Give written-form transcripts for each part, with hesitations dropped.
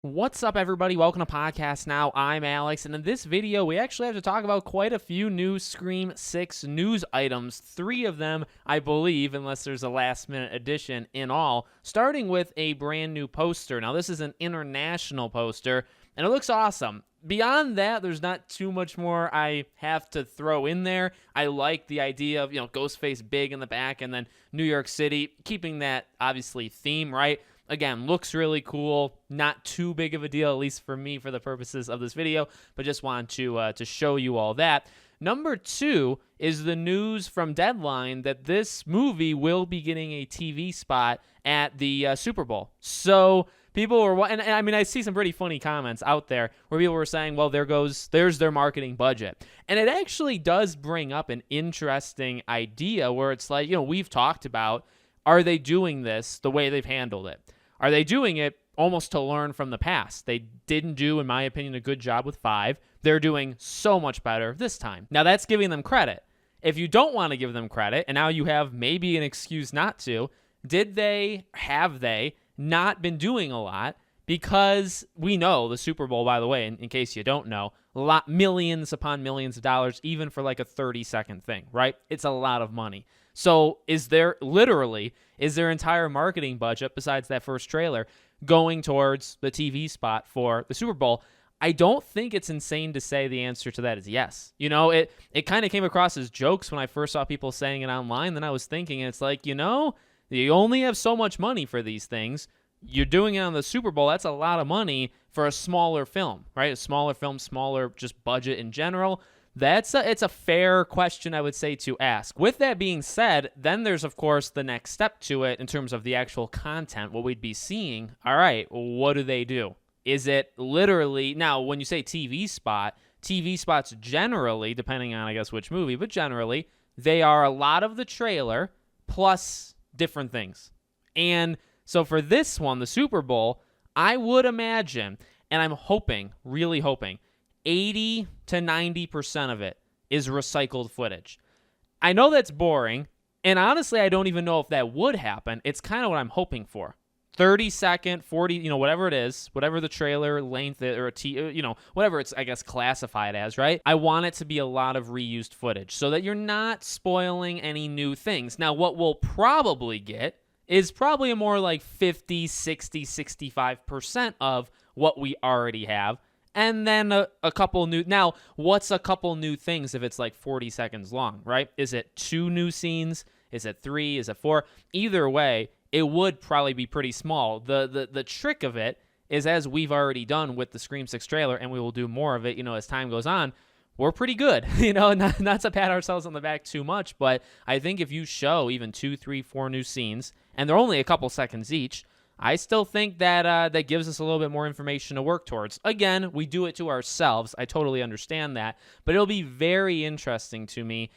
What's up, everybody? Welcome to Podcast Now. I'm Alex, and in this video, we actually have to talk about quite a few new Scream 6 news items. 3 of them, I believe, unless there's a last-minute addition in all, starting with a brand new poster. Now, this is an international poster, and it looks awesome. Beyond that, there's not too much more I have to throw in there. I like the idea of, Ghostface big in the back, and then New York City, keeping that, obviously, theme, right? Again, looks really cool. Not too big of a deal, at least for me, for the purposes of this video, but just wanted to show you all that. Number 2 is the news from Deadline that this movie will be getting a TV spot at the Super Bowl. So people were, and I mean, I see some pretty funny comments out there where people were saying, well, there's their marketing budget. And it actually does bring up an interesting idea where it's like, we've talked about, are they doing this the way they've handled it? Are they doing it almost to learn from the past? They didn't do, in my opinion, a good job with 5. They're doing so much better this time. Now, that's giving them credit. If you don't want to give them credit, and now you have maybe an excuse not to, have they not been doing a lot? Because we know the Super Bowl, by the way, in case you don't know, millions upon millions of dollars, even for like a 30-second thing, right? It's a lot of money. So is their entire marketing budget, besides that first trailer, going towards the TV spot for the Super Bowl? I don't think it's insane to say the answer to that is yes. It kind of came across as jokes when I first saw people saying it online. Then I was thinking, it's like, you only have so much money for these things. You're doing it on the Super Bowl. That's a lot of money for a smaller film, right? A smaller film, smaller just budget in general. It's a fair question, I would say, to ask. With that being said, then there's, of course, the next step to it in terms of the actual content, what we'd be seeing. All right, what do they do? Is it literally, now, when you say TV spots generally, depending on, I guess, which movie, but generally, they are a lot of the trailer plus different things. And so for this one, the Super Bowl, I would imagine, and I'm hoping, really hoping, 80 to 90% of it is recycled footage. I know that's boring, and honestly, I don't even know if that would happen. It's kind of what I'm hoping for. 30-second, 40, whatever it is, whatever the trailer length or whatever it's, I guess, classified as, right? I want it to be a lot of reused footage so that you're not spoiling any new things. Now, what we'll probably get is probably a more like 50, 60, 65% of what we already have. And then a couple new. Now, what's a couple new things if it's like 40 seconds long, right? Is it 2 new scenes? Is it 3? Is it 4? Either way, it would probably be pretty small. The trick of it is, as we've already done with the Scream 6 trailer, and we will do more of it, as time goes on, we're pretty good. Not to pat ourselves on the back too much, but I think if you show even 2, 3, 4 new scenes, and they're only a couple seconds each, I still think that that gives us a little bit more information to work towards. Again, we do it to ourselves. I totally understand that. But it'll be very interesting to me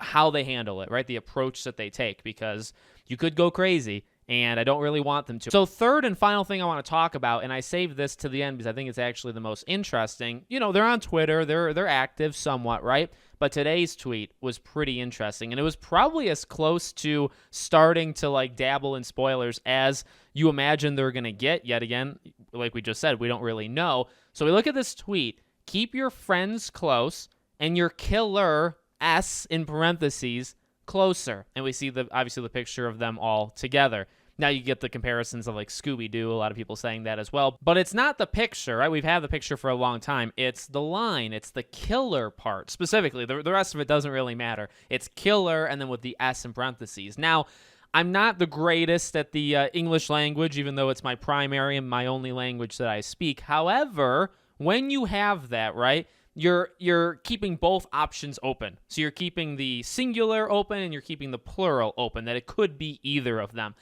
how they handle it, right? The approach that they take, because you could go crazy, and I don't really want them to. So third and final thing I want to talk about, and I saved this to the end because I think it's actually the most interesting. They're on Twitter. They're active somewhat, right? But today's tweet was pretty interesting, and it was probably as close to starting to dabble in spoilers as you imagine they're going to get. Yet again, like we just said, we don't really know. So we look at this tweet: keep your friends close and your killer, S in parentheses, closer. And we see obviously the picture of them all together. Now you get the comparisons of Scooby-Doo, a lot of people saying that as well. But it's not the picture, right? We've had the picture for a long time. It's the line. It's the killer part. Specifically, the rest of it doesn't really matter. It's killer and then with the S in parentheses. Now, I'm not the greatest at the English language, even though it's my primary and my only language that I speak. However, when you have that, right, you're keeping both options open. So you're keeping the singular open and you're keeping the plural open, that it could be either of them.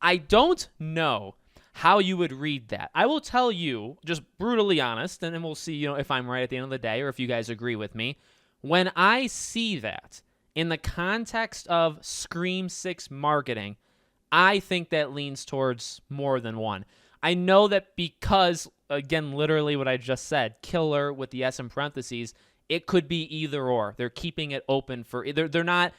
I don't know how you would read that. I will tell you, just brutally honest, and then we'll see, if I'm right at the end of the day or if you guys agree with me. When I see that in the context of Scream 6 marketing, I think that leans towards more than one. I know that because, again, literally what I just said, killer with the S in parentheses, it could be either or. They're keeping it open for either. They're not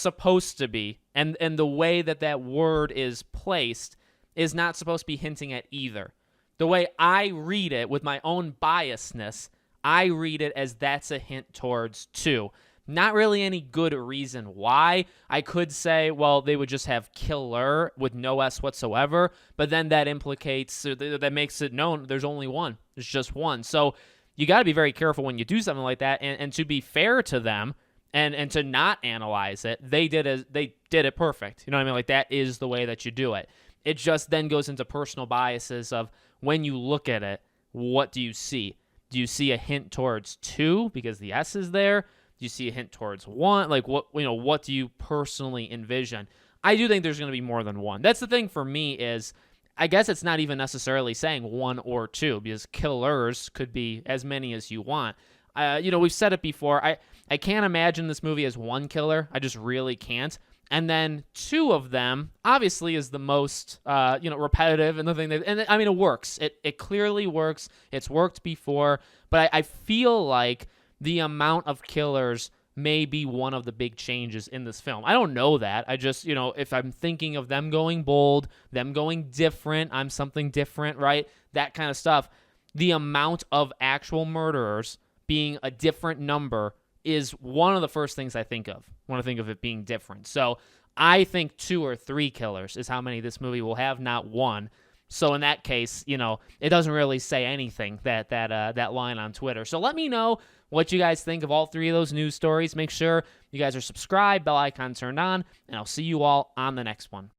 supposed to be. And the way that word is placed is not supposed to be hinting at either. the way I read it with my own biasness, I read it as that's a hint towards 2. Not really any good reason why. I could say, well, they would just have killer with no S whatsoever, but then that implicates, that makes it known there's only one. There's just one. So you got to be very careful when you do something like that. And to be fair to them and to not analyze it, they did it perfect. You know what I mean? Like, that is the way that you do it. It just then goes into personal biases of when you look at it, what do you see? Do you see a hint towards 2 because the S is there? Do you see a hint towards 1? Like, what do you personally envision? I do think there's going to be more than 1. That's the thing for me is, I guess it's not even necessarily saying 1 or 2 because killers could be as many as you want. We've said it before. I can't imagine this movie as 1 killer. I just really can't. And then 2 of them obviously is the most, repetitive and the thing it works. It clearly works. It's worked before, but I feel like the amount of killers may be one of the big changes in this film. I don't know that. I just, if I'm thinking of them going bold, them going different, I'm something different, right? That kind of stuff. The amount of actual murderers being a different number is one of the first things I think of when I think of it being different. So I think 2 or 3 killers is how many this movie will have, not 1. So in that case, it doesn't really say anything, that line on Twitter. So let me know what you guys think of all 3 of those news stories. Make sure you guys are subscribed, bell icon turned on, and I'll see you all on the next one.